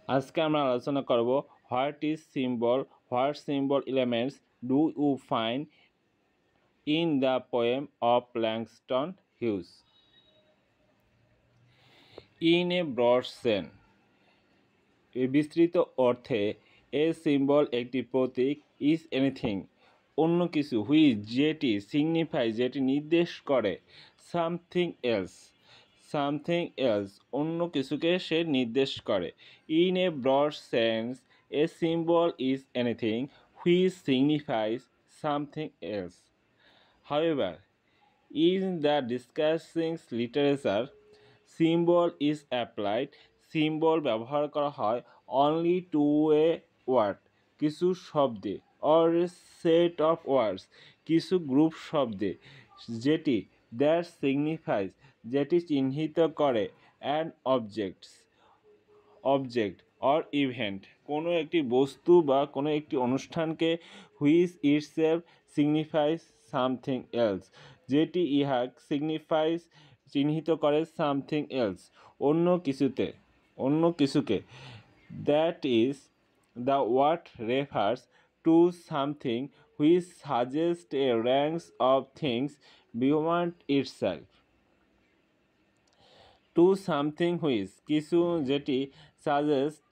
আজকে আমরা আলোচনা করব what is symbol, what symbol elements do you find in the poem of Langston Hughes. In a broad sense, বিস্তৃত অর্থে a symbol একটি প্রতীক, ইজ এনিথিং অন্য কিছু, হুইচ যেটি, সিগনিফাই যেটি নির্দেশ করে, সামথিং এলস অন্য কিছুকে সে নির্দেশ করে। In a broad sense a symbol is anything which signifies something else. However, in the discussing literature, symbol is applied. Symbol ব্যবহার করা হয় অনলি টু এ ওয়ার্ড কিছু শব্দে, অর সেট অফ ওয়ার্ডস কিছু গ্রুপ শব্দে, যেটি দ্যাট সিগনিফাইজ যেটি চিহ্নিত করে অ্যান অবজেক্ট অর ইভেন্ট কোনো একটি বস্তু বা কোনো একটি অনুষ্ঠানকে, which itself signifies something else যেটি ইহা সিগনিফাইজ চিহ্নিত করে সামথিং এলস অন্য কিছুকে। That is the word refers to something which suggest a range of things beyond itself. To something which কিছু, যেটি সাজেস্ট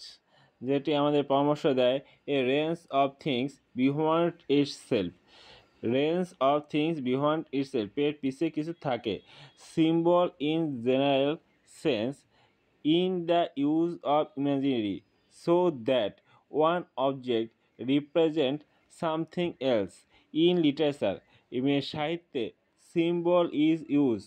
যেটি আমাদের পরামর্শ দেয়, a range of things behind itself range of things behind itself এর পিছে কিছু থাকে। Symbol in general sense in the use of imaginary so that one object represent something else. In literature সাহিত্যে symbol is use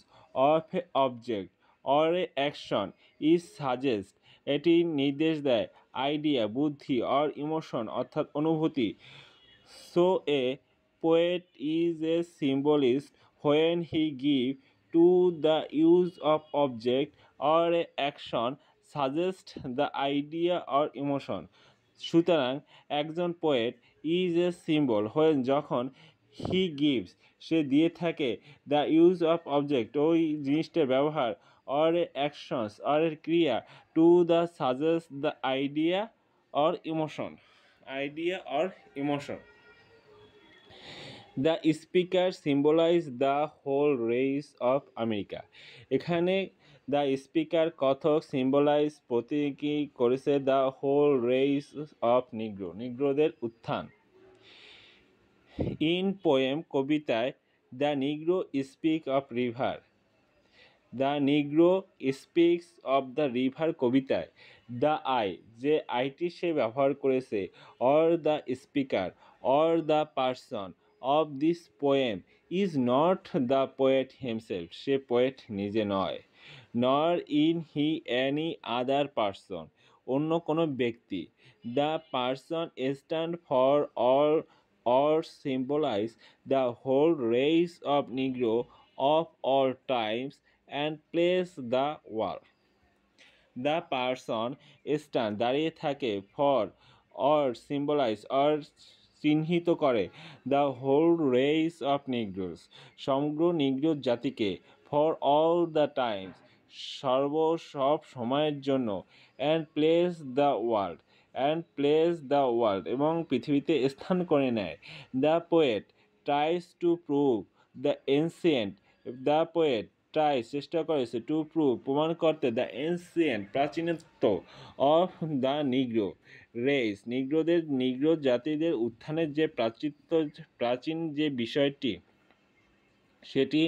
of a object or a action is suggest এটি নির্দেশ দেয়, idea বুদ্ধি or emotion অর্থাৎ অনুভূতি। So a poet is a symbolist when he gives to the use of object or a action suggest the idea or emotion. সুতরাং একজন poet is a symbol when যখন he gives সে দিয়ে থাকে, the use of object ওই জিনিসটার ব্যবহার, or a actions or এর ক্রিয়া, to the suggest the idea or emotion. The speaker symbolise the whole race of America. এখানে দ্য স্পিকার কথক সিম্বলাইজ প্রতীকী করেছে দ্য হোল রেস অফ নিগ্রোদের উত্থান। ইন পোয়েম কবিতায় the negro speak of river, the negro speaks of the river কবিতায় the I যে আইটি সে ব্যবহার করেছে, or the speaker or the person of this poem is not the poet himself সে পোয়েট নিজে নয়, নর in he any other person অন্য কোনো ব্যক্তি। The person stand for all or symbolize the whole race of Negro of all times and place the world. The person stand দাঁড়িয়ে থাকে, for or symbolize or চিহ্নিত করে, the whole race of Negroes সমগ্র নিগ্রো জাতিকে, for all the times সব সময়ের জন্য, and place the world এবং পৃথিবীতে স্থান করে নেয়। The poet tries to prove the ancient the poet try চেষ্টা করেছে টু প্রুভ প্রমাণ করতে দ্য এনসিয়েন্ট প্রাচীনত্ব of the Negro race Negro জাতিদের উত্থানের যে প্রাচীন যে বিষয়টি সেটি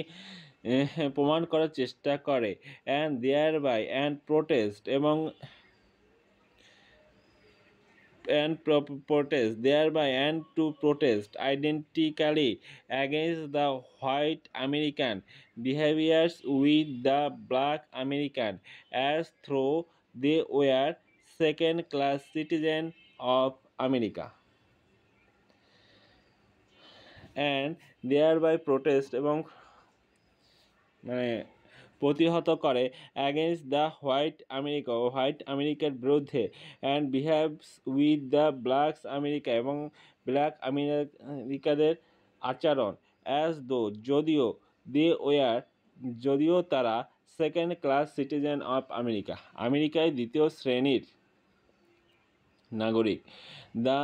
প্রমাণ করার চেষ্টা করে, and thereby and protest এবং thereby and to protest identically against the white American behaviors with the black American as though they were second class citizens of America, and thereby protest এবং প্রতিহত করে against the white আমেরিকার বিরুদ্ধে, and behaves with the blacks America এবং black আমেরিকাদের আচরণ, as though যদিও তারা second class citizen of আমেরিকায় দ্বিতীয় শ্রেণীর নাগরিক। দ্য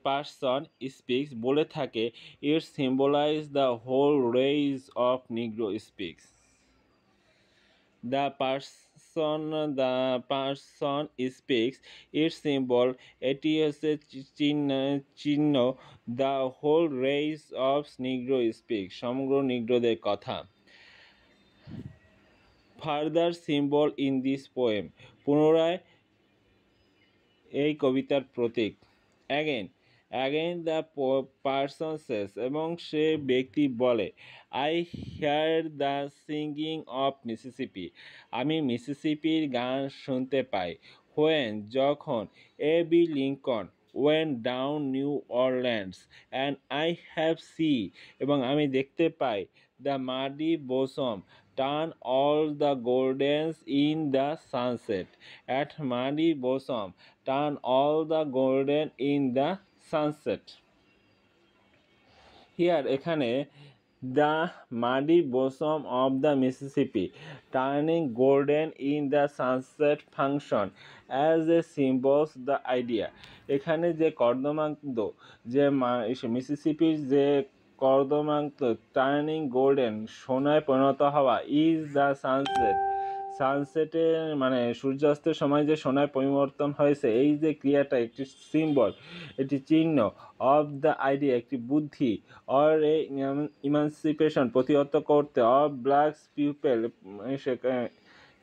পারসন স্পিক্স বলে থাকে it symbolise the whole race of Negro speaks. The person speaks it symbol, এটি হচ্ছে চিহ্ন the whole race of Negro speaks, সমগ্র নিগ্রোদের কথা। Further symbol in this poem, পুনরায় এই কবিতার প্রতীক। অ্যাগেন দ্য পারসন সেস, এবং সে ব্যক্তি বলে, I hear the singing of Mississippi, আমি মিসিসিপির গান শুনতে পাই। হোয়েন, যখন, Abe Lincoln went down New Orleans and I have C, এবং আমি দেখতে পাই, the muddy bosom turn all the goldens in the sunset, at muddy bosom turn all the golden in the sunset. Here, এখানে the muddy bosom of the Mississippi turning golden in the sunset function as a symbols the idea. এখানে যে কর্দমাক্ত, যে মিসিসিপির যে কর্দমাক্ত turning golden, সোনায় পরিণত হওয়া, is the sunset, সানসেটে মানে সূর্যাস্তের সময় যে সোনায় পরিবর্তন হয়েছে, এই যে ক্রিয়াটা একটি সিম্বল, এটি চিহ্ন, অফ দ্য আইডিয়া একটি বুদ্ধি, অর এ ইমানসিপেশন প্রতিহত করতে, অফ ব্ল্যাক পিপল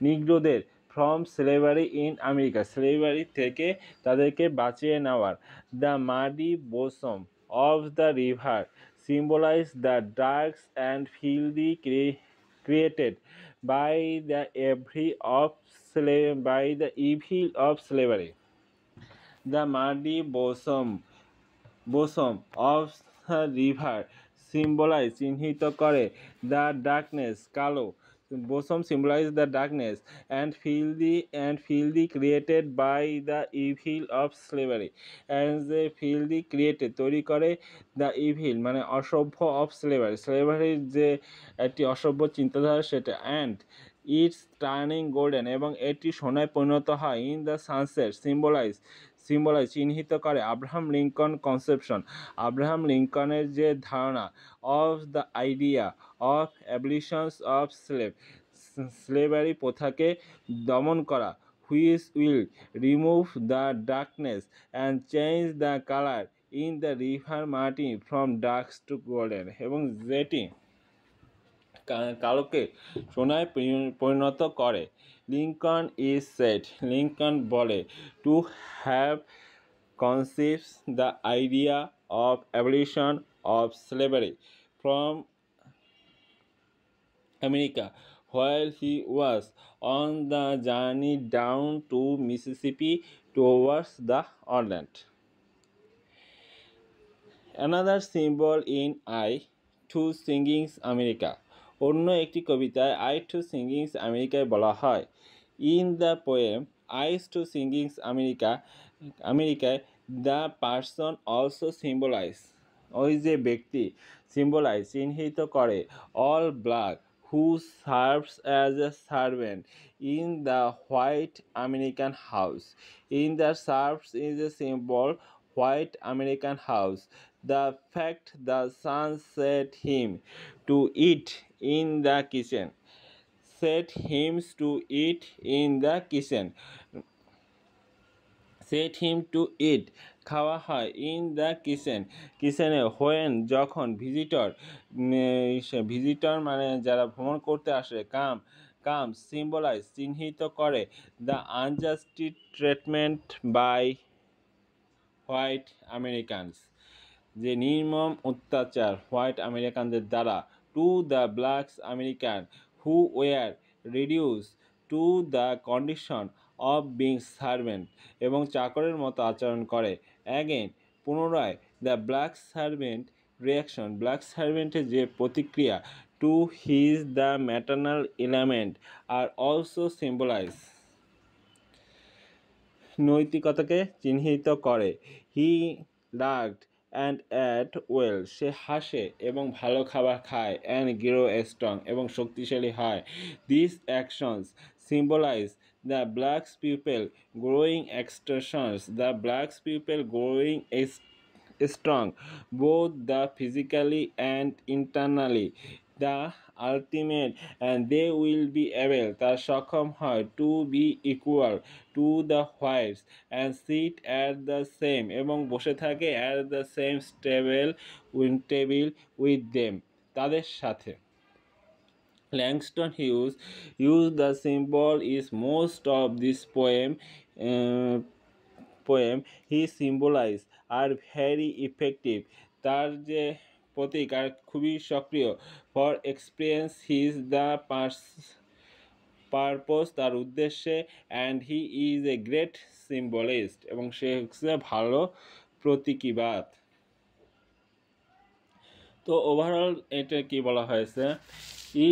নিগ্রোদের, from slavery in America slavery থেকে তাদেরকে বাঁচিয়ে নেওয়ার। The muddy bosom of the river symbolise the darks and filthy created by the evil of slavery. The muddy bosom of the river symbolize, চিহ্নিত করে, the darkness, কালো, bosom symbolize the darkness and filthy created by the evil of slavery, and the filthy created তৈরি করে, the evil মানে অসভ্য of slavery যে একটি অসভ্য চিন্তাধারা সেটা, and ইটস টার্নিং গোল্ডেন, এবং এটি সোনায় পরিণত হয়, ইন দ্য সানসেট সিম্বলাইজ চিহ্নিত করে, আব্রাহাম লিঙ্কন কনসেপশন, আব্রাহাম লিঙ্কনের যে ধারণা, of the idea of abolitions of slavery প্রথাকে দমন করা, which will remove the darkness and change the colour in the river muddy from darks to golden, এবং যেটি কালোকে সোনায় পরিণত করে। লিঙ্কন ইজ সেড, লিঙ্কন বলে, to have conceived the idea of abolition of slavery from America while he was on the journey down to Mississippi towards the Orland. Another symbol in I to Singings America, অন্য একটি কবিতায় I to Singings America বলা হয়। In the poem I to Singings America, the person also symbolize, ওই যে ব্যক্তি symbolize চিহ্নিত করে, all black who serves as a servant in the white American house. In the serves is a symbol, white American house. The fact the sun set him to eat in the kitchen. Set him to eat in the kitchen. Set him to eat, খাওয়া হয়, in the kitchen, কিচেনে, when, যখন, visitor মানে যারা ভ্রমণ করতে আসে, come symbolise চিহ্নিত করে, the unjust treatment by white Americans, যে নির্মম অত্যাচার হোয়াইট আমেরিকানদের দ্বারা, to the blacks American who were reduce to the condition of being servant, এবং চাকরের মতো আচরণ করে। অ্যাগেন, পুনরায়, the black servant reaction, black সার্ভেন্টের যে প্রতিক্রিয়া, to his the maternal element are also symbolise, নৈতিকতাকে চিহ্নিত করে। He looked and at well, সে হাসে এবং ভালো খাবার খায়, অ্যান্ড গ্রো স্ট্রং, এবং শক্তিশালী হয়। This actions symbolise the black people growing extortions, the black people growing strong, both the physically and internally. The ultimate, and they will be able তা সক্ষম হয় to be equal to the whites and sit at the same এবং বসে থাকে at the same table with them তাদের সাথে. Langston Hughes used the symbol is most of this poem he symbolized are very effective. তার যে প্রতীক আর খুবই সক্রিয় for experience his the purpose তার উদ্দেশ্যে and he is a great symbolist এবং সে হচ্ছে ভালো প্রতীকীবাদ. তো ওভারঅল এটা কি বলা হয়েছে,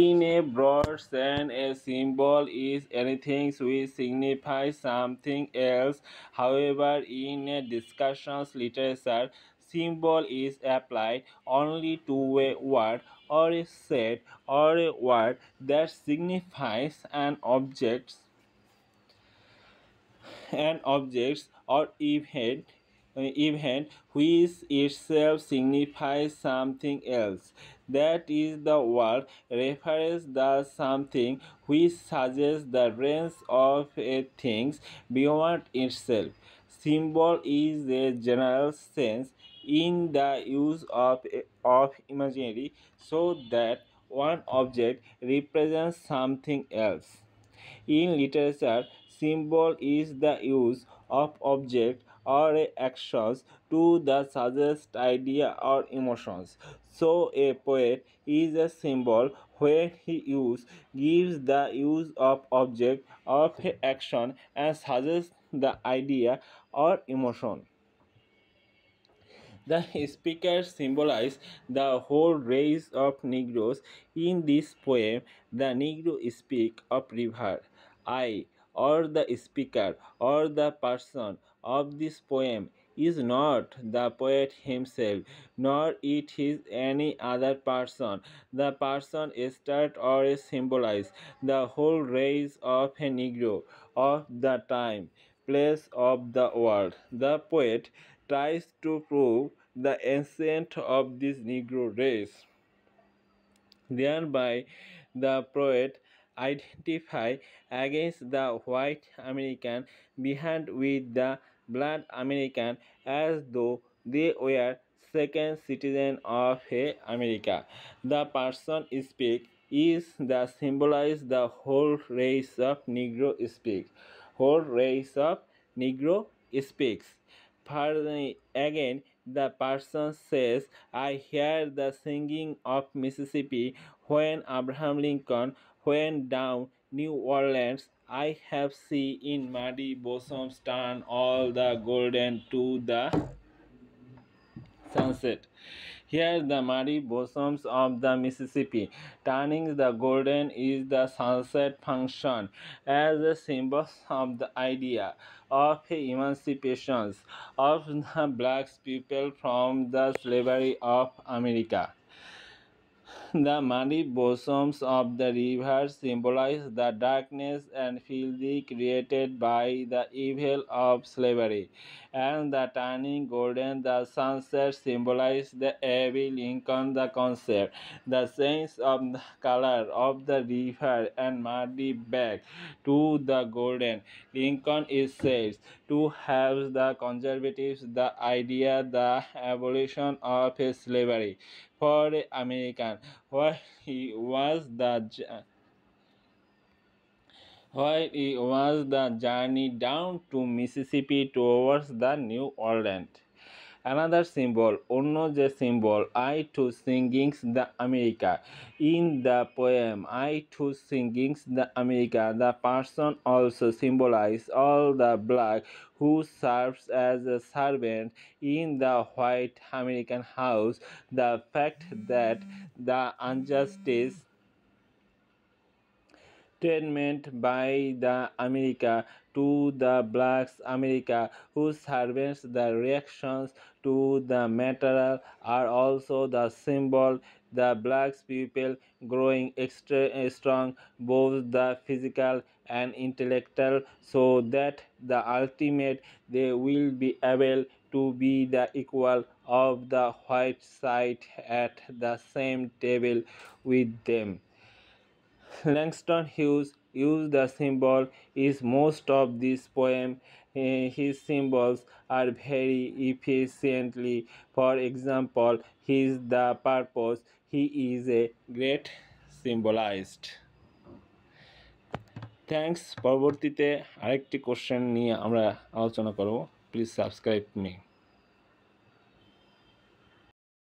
in a broad sense a symbol is anything which signifies something else. However, in a discussions literature, symbol is applied only to a word or a set or a word that signifies an object or event which itself signifies something else. That is, the word refers the something which suggests the range of a thing beyond itself. Symbol is a general sense in the use of imagery so that one object represents something else. In literature, symbol is the use of object or actions to the suggest idea or emotions. So a poet is a symbol when gives the use of object of action and suggests the idea or emotion. The speaker symbolizes the whole race of Negroes. In this poem, the Negro speak of river. I, or the speaker, or the person of this poem is not the poet himself, nor it is any other person. The person start or symbolize the whole race of a Negro of the time, place of the world. The poet tries to prove the ancient of this Negro race. Thereby, the poet identify against the white American behind with the black American as though they were second citizen of America. The person speak is the symbolize the whole race of Negro speak. Whole race of Negro speaks. Further, again, the person says, I hear the singing of Mississippi when Abraham Lincoln went down New Orleans. I have seen in muddy bosoms turn all the golden to the sunset. Here, the muddy bosoms of the Mississippi, turning the golden is the sunset function as a symbol of the idea of emancipation of the black people from the slavery of America. The muddy bosoms of the river symbolize the darkness and filthy created by the evil of slavery, and the turning golden, the sunset symbolize the Abbey Lincoln the concept. The sense of the color of the river and muddy back to the golden. Lincoln is said to have the conservatives the idea the abolition of slavery for American while he was the journey down to Mississippi towards the New Orleans. Another symbol, অন্য যে symbol, I too singings the America. In the poem, I too singings the America, the person also symbolizes all the black who serves as a servant in the white American house. The fact that the injustice statement by the America to the blacks America who serves the reactions to the material are also the symbol the blacks people growing extra strong both the physical and intellectual so that the ultimate they will be able to be the equal of the white side at the same table with them. Langston Hughes used the symbol in most of this poem. His symbols are very efficiently. For example, his the purpose. He is a great symbolist. Thanks. পরবর্তীতে আরেকটি question নিয়ে আমরা আলোচনা করব। Please subscribe me.